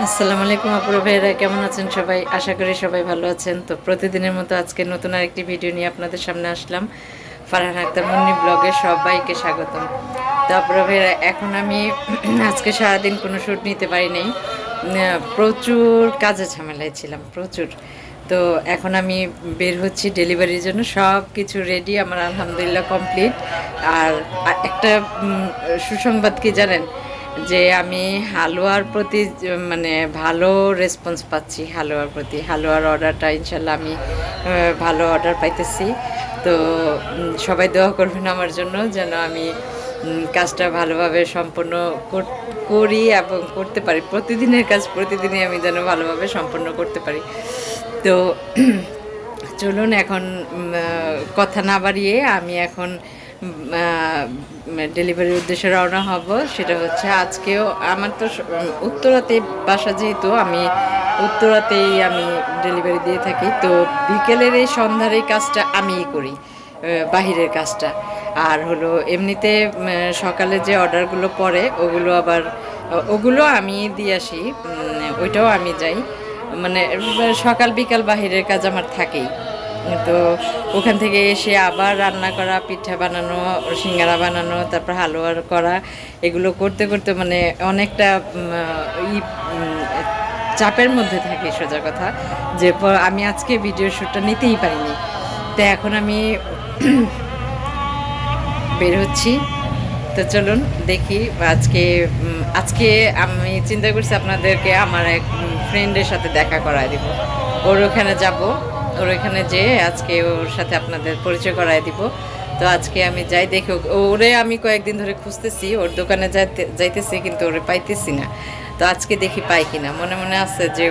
আসসালামু আলাইকুম আপুরা ভাইয়েরা, কেমন আছেন সবাই? আশা করি সবাই ভালো আছেন। তো প্রতিদিনের মতো আজকে নতুন আরেকটি ভিডিও নিয়ে আপনাদের সামনে আসলাম। ফারহান আক্তার মুন্নি ব্লগে সবাইকে স্বাগতম। তো আপুরা ভাইয়েরা, এখন আমি আজকে সারাদিন কোনো শ্যুট নিতে পারি নাই। প্রচুর কাজে ঝামেলায় ছিলাম, প্রচুর। তো এখন আমি বের হচ্ছি ডেলিভারির জন্য। সব কিছু রেডি, আমার আলহামদুলিল্লাহ কমপ্লিট। আর একটা সুসংবাদ কি জানেন, যে আমি হালুয়ার প্রতি মানে ভালো রেসপন্স পাচ্ছি। হালুয়ার প্রতি, হালুয়ার অর্ডারটা ইনশাল্লাহ আমি ভালো অর্ডার পাইতেছি। তো সবাই দোয়া করবেন আমার জন্য, যেন আমি কাজটা ভালোভাবে সম্পন্ন করি এবং করতে পারি। প্রতিদিনের কাজ প্রতিদিনই আমি যেন ভালোভাবে সম্পন্ন করতে পারি। তো চলুন এখন কথা না বাড়িয়ে আমি এখন ডেলিভারির উদ্দেশ্যে রওনা হব। সেটা হচ্ছে আজকেও আমার তো উত্তরাতে বাসা, যেহেতু আমি উত্তরাতেই আমি ডেলিভারি দিয়ে থাকি। তো বিকেলের এই সন্ধ্যার এই কাজটা আমিই করি, বাহিরের কাজটা। আর হলো এমনিতে সকালে যে অর্ডারগুলো পড়ে ওগুলো আমি দিয়ে আসি, ওইটাও আমি যাই। মানে সকাল বিকাল বাহিরের কাজ আমার থাকেই। তো ওখান থেকে এসে আবার রান্না করা, পিঠা বানানো, সিঙ্গারা বানানো, তারপর হালুয়া করা, এগুলো করতে করতে মানে অনেকটা চাপের মধ্যে থাকি, সোজা কথা। যে আমি আজকে ভিডিও শ্যুটটা নিতেই পারিনি। তো এখন আমি বের হচ্ছি। তো চলুন দেখি। আজকে আমি চিন্তা করছি আপনাদেরকে আমার এক ফ্রেন্ডের সাথে দেখা করায় দিব। ওর ওখানে যাব, ওর ওখানে যেয়ে আজকে ওর সাথে আপনাদের পরিচয় করায় দিব। তো আজকে আমি যাই দেখি। ওরে আমি কয়েকদিন ধরে খুঁজতেছি, ওর দোকানে যাইতেছি, কিন্তু ওরে পাইতেছি না। তো আজকে দেখি পাই কিনা। মনে মনে আছে যে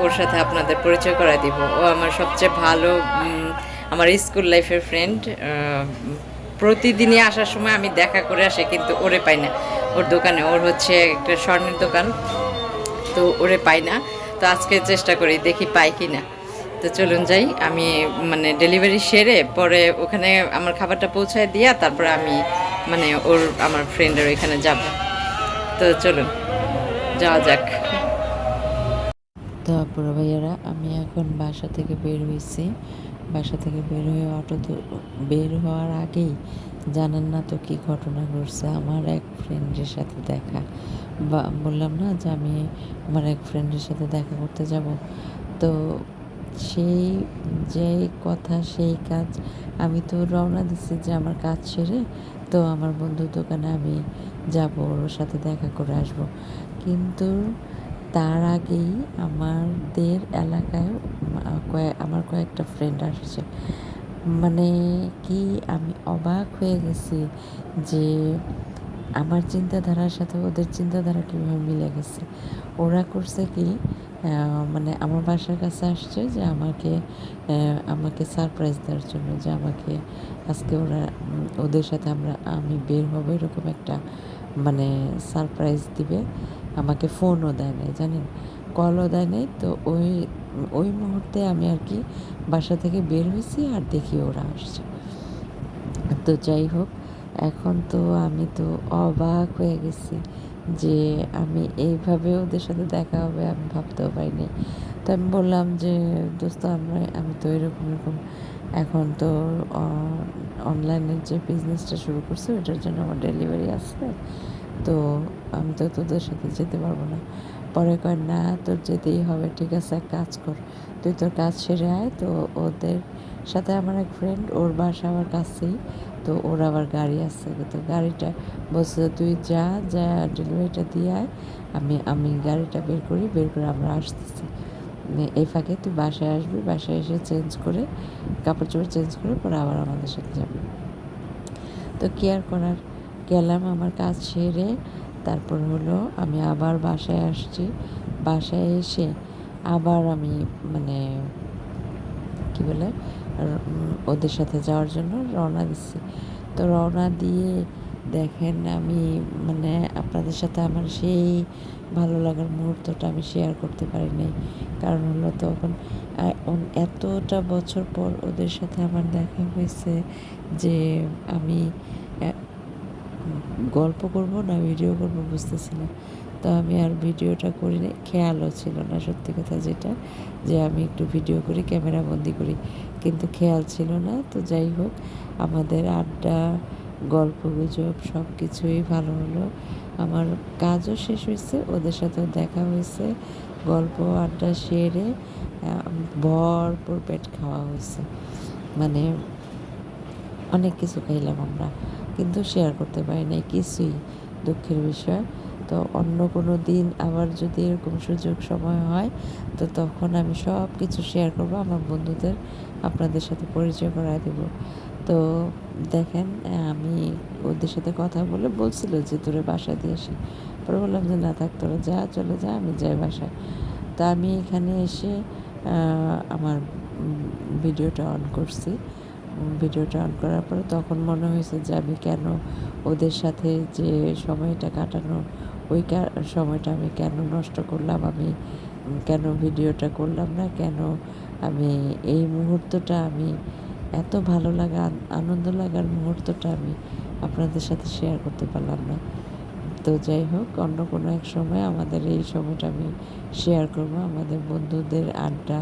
ওর সাথে আপনাদের পরিচয় করায় দিব। ও আমার সবচেয়ে ভালো, আমার স্কুল লাইফের ফ্রেন্ড। প্রতিদিনই আসার সময় আমি দেখা করে আসি, কিন্তু ওরে পাই না ওর দোকানে। ওর হচ্ছে একটা স্বর্ণের দোকান, তো ওরে পাই না। তো আজকে চেষ্টা করি, দেখি পাই কি না। তো চলুন যাই। আমি মানে ডেলিভারি সেরে পরে ওখানে আমার খাবারটা পৌঁছায় দিয়া তারপরে আমি মানে আমার ফ্রেন্ডের ওইখানে যাব। তো চলুন যাওয়া যাক। তো আপুরা ভাইয়ারা, আমি এখন বাসা থেকে বের হয়েছি। বাসা থেকে বের হয়ে বের হওয়ার আগেই জানেন না তো কি ঘটনা ঘটছে। আমার এক ফ্রেন্ডের সাথে দেখা, বা বললাম না যে আমি আমার এক ফ্রেন্ডের সাথে দেখা করতে যাব। তো সেই যেই কথা সেই কাজ। আমি তো রওনা দিচ্ছি যে আমার কাজ সেরে তো আমার বন্ধুর দোকানে আমি যাব, ওর সাথে দেখা করে আসব। কিন্তু তার আগেই আমাদের এলাকায় আমার কয়েকটা ফ্রেন্ড আসছে। মানে কি, আমি অবাক হয়ে গেছি যে আমার চিন্তাধারার সাথে ওদের চিন্তাধারা কীভাবে মিলে গেছে। ওরা করছে কি, মানে আমার বাসার কাছে আসছে যে আমাকে সারপ্রাইজ দেওয়ার জন্য, যে আমাকে আজকে ওদের সাথে আমি বের হবো, এরকম একটা মানে সারপ্রাইজ দিবে। আমাকে ফোনও দেয় নাই, জানেন, কলও দেয় নাই। তো ওই মুহূর্তে আমি আর কি বাসা থেকে বের হয়েছি আর দেখি ওরা আসছে। তো যাই হোক, এখন তো আমি তো অবাক হয়ে গেছি যে আমি এইভাবে ওদের সাথে দেখা হবে আমি ভাবতেও পারিনি। তো আমি বললাম যে দোস্ত, আমি তো এরকম এখন তো অনলাইনের যে বিজনেসটা শুরু করছি ওটার জন্য আমার ডেলিভারি আছে। তো আমি তো তোদের সাথে যেতে পারবো না। পরে কয়, না তোর যেতেই হবে। ঠিক আছে, এক কাজ কর, তুই তোর কাজ সেরে আয়। তো ওদের সাথে আমার এক ফ্রেন্ড, ওর বাসা আমার কাছেই। তো ওর আবার গাড়ি আছে, তো গাড়িটা বলছে তুই যা ডেলিভারিটা দিয়ে আয়, আমি গাড়িটা বের করে আমরা আসতেছি। এই ফাঁকে তুই বাসায় আসবি, বাসায় এসে কাপড় চোপড় চেঞ্জ করে পরে আবার আমাদের সাথে যাবি। তো কি আর করার, গেলাম আমার কাজ সেরে। তারপর হলো আমি আবার বাসায় আসছি। বাসায় এসে আবার আমি মানে কি বলে ওদের সাথে যাওয়ার জন্য রওনা দিচ্ছি। তো রওনা দিয়ে দেখেন আমি মানে আপনাদের সাথে আমার সেই ভালো লাগার মুহূর্তটা আমি শেয়ার করতে পারি নাই। কারণ হলো তখন এতটা বছর পর ওদের সাথে আমার দেখা হয়েছে যে আমি গল্প করব না ভিডিও করব বুঝতেছি না। তো আমি আর ভিডিওটা করিনি, খেয়ালও ছিল না সত্যি কথা যেটা, যে আমি একটু ভিডিও করি, ক্যামেরা বন্দি করি, কিন্তু খেয়াল ছিল না। তো যাই হোক, আমাদের আড্ডা, গল্পগুজব সব কিছুই ভালো হলো। আমার কাজও শেষ হয়েছে, ওদের সাথেও দেখা হয়েছে, গল্প আড্ডা সেরে ভরপুর পেট খাওয়া হয়েছে। মানে অনেক কিছু খাইলাম আমরা, কিন্তু শেয়ার করতে পারি নাই কিছুই, দুঃখের বিষয়। তো অন্য কোনো দিন আবার যদি এরকম সুযোগ সময় হয়, তো তখন আমি সব কিছু শেয়ার করবো, আমার বন্ধুদের আপনাদের সাথে পরিচয় করায় দেব। তো দেখেন, আমি ওদের সাথে কথা বলে বলছিল যে তোরে বাসায় দিয়ে আসি, পরে বললাম যে না থাক, তোরা যা, চলে যা, আমি যাই বাসায়। তা আমি এখানে এসে আমার ভিডিওটা অন করছি। ভিডিওটা অন করার পরে তখন মনে হয়েছে যে আমি কেন ওদের সাথে যে সময়টা কাটানো, ওই সময়টা আমি কেন নষ্ট করলাম, আমি কেন ভিডিওটা করলাম না, কেন আমি এই মুহূর্তটা, আমি এত ভালো লাগা, আনন্দ লাগার মুহূর্তটা আমি আপনাদের সাথে শেয়ার করতে পারলাম না। তো যাই হোক, অন্য কোনো এক সময় আমাদের এই সময়টা আমি শেয়ার করব, আমাদের বন্ধুদের আড্ডা,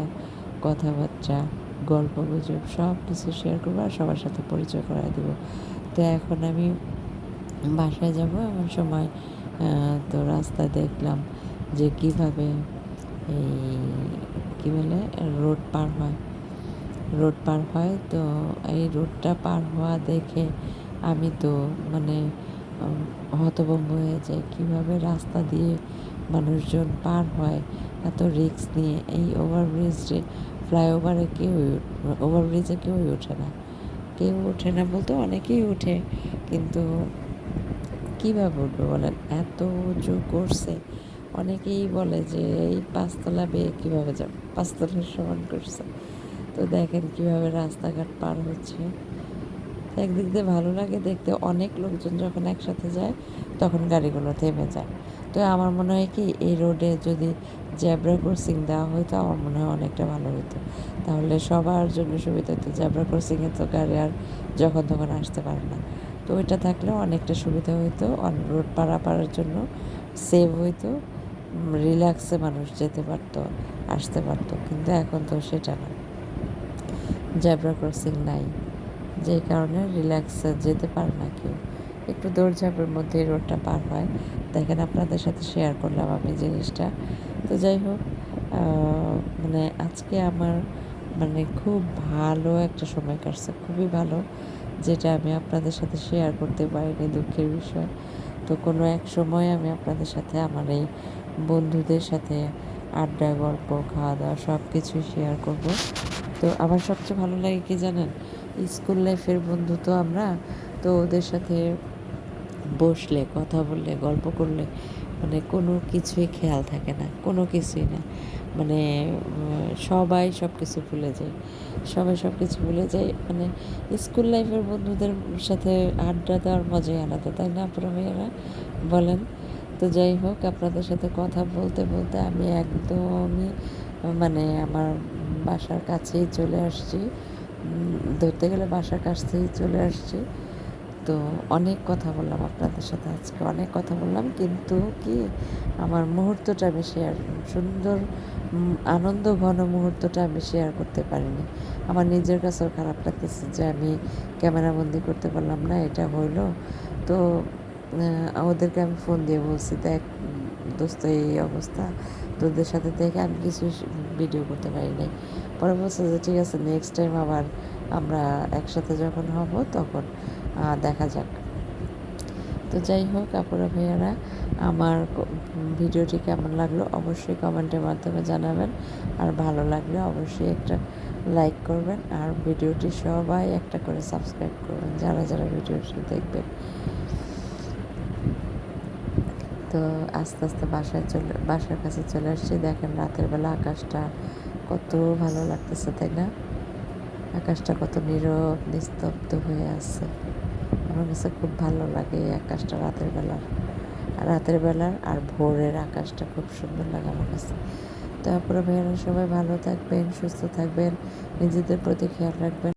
কথাবার্তা, গল্পগুজব সব কিছু শেয়ার করবো, আর সবার সাথে পরিচয় করায় দেবো। তো এখন আমি বাসায় যাব, এমন সময় তো রাস্তায় দেখলাম যে কীভাবে এই কী বলে রোড পার হয়, রোড পার হয়। তো এই রোডটা পার হওয়া দেখে আমি তো মানে হতভম্ব হয়ে যাই, কীভাবে রাস্তা দিয়ে মানুষজন পার হয় এত রিস্ক নিয়ে। এই ওভারব্রিজে, ফ্লাইওভারে ওভারব্রিজে কেউই ওঠে না, কেউ ওঠে না বলতে অনেকেই ওঠে, কিন্তু কীভাবে উঠবে বলেন, এত উঁচু করছে। অনেকেই বলে যে এই ৫ তলা বেয়ে কীভাবে যাবে, ৫ তলার সমান করছে। তো দেখেন কীভাবে রাস্তাঘাট পার হচ্ছে। একদিক দিয়ে ভালো লাগে দেখতে, অনেক লোকজন যখন একসাথে যায় তখন গাড়িগুলো থেমে যায়। তো আমার মনে হয় কি, এই রোডে যদি জেব্রা ক্রসিং দেওয়া হতো, আমার মনে হয় অনেকটা ভালো হতো, তাহলে সবার জন্য সুবিধা হতো। জেব্রা ক্রসিংয়ে তো গাড়ি আর যখন তখন আসতে পারে না, তো ওইটা থাকলেও অনেকটা সুবিধা হইতো, রোড পারাপারের জন্য সেভ হইতো, রিল্যাক্সে মানুষ যেতে পারতো, আসতে পারতো। কিন্তু এখন তো সেটা না, জেব্রা ক্রসিং নাই, যেই কারণে রিল্যাক্সে যেতে পারে না কেউ, একটু দৌড়ঝাঁপের মধ্যেই রোডটা পার হয়। দেখেন, আপনাদের সাথে শেয়ার করলাম আমি জিনিসটা। তো যাই হোক, মানে আজকে আমার মানে খুব ভালো একটা সময় কাটছে, খুবই ভালো, যেটা আমি আপনাদের সাথে শেয়ার করতে পারিনি, দুঃখের বিষয়। তো কোনো এক সময় আমি আপনাদের সাথে আমার এই বন্ধুদের সাথে আড্ডা, গল্প, খাওয়া দাওয়া সব কিছুই শেয়ার করব। তো আমার সবচেয়ে ভালো লাগে কি জানেন, স্কুল লাইফের বন্ধু তো আমরা, তো ওদের সাথে বসলে, কথা বললে, গল্প করলে মানে কোনো কিছুই খেয়াল থাকে না, কোনো কিছুই না, মানে সবাই সব কিছু ভুলে যায়, সবাই সব কিছু ভুলে যায়। মানে স্কুল লাইফের বন্ধুদের সাথে আড্ডা দেওয়ার মজাই আলাদা, তাই না আপনারা ভাইয়ারা বলেন? তো যাই হোক, আপনাদের সাথে কথা বলতে বলতে আমি একদমই মানে আমার বাসার কাছেই চলে আসছি, ধরতে গেলে বাসার কাছেই চলে আসছি। তো অনেক কথা বললাম আপনাদের সাথে আজকে, অনেক কথা বললাম, কিন্তু কি আমার মুহূর্তটা আমি শেয়ার, সুন্দর আনন্দ ঘন মুহূর্তটা আমি শেয়ার করতে পারিনি। আমার নিজের কাছেও খারাপ লাগতেছে যে আমি ক্যামেরাবন্দি করতে পারলাম না, এটা হইলো। তো ওদেরকে আমি ফোন দিয়ে বলছি, দেখ দোস্ত, এই অবস্থা, তোদের সাথে দেখে আমি কিছু ভিডিও করতে পারি নাই। পরে বলছে যে ঠিক আছে, নেক্সট টাইম আবার আমরা একসাথে যখন হব তখন দেখা যাক। তো যাই হোক, আপুরা ভাইয়ারা, আমার ভিডিওটি কেমন লাগলো অবশ্যই কমেন্টের মাধ্যমে জানাবেন, আর ভালো লাগলে অবশ্যই একটা লাইক করবেন, আর ভিডিওটি সবাই একটা করে সাবস্ক্রাইব করবেন যারা যারা ভিডিওটি দেখবেন। তো আস্তে আস্তে বাসার কাছে চলে আসছি। দেখেন রাতের বেলা আকাশটা কত ভালো লাগতেছে, তাই না? আকাশটা কত নীরব নিস্তব্ধ হয়ে আছে, আমার কাছে খুব ভালো লাগে এই আকাশটা রাতের বেলার আর ভোরের আকাশটা খুব সুন্দর লাগে আমার কাছে। তো আপনারা ভাইয়ারা সবাই ভালো থাকবেন, সুস্থ থাকবেন, নিজেদের প্রতি খেয়াল রাখবেন।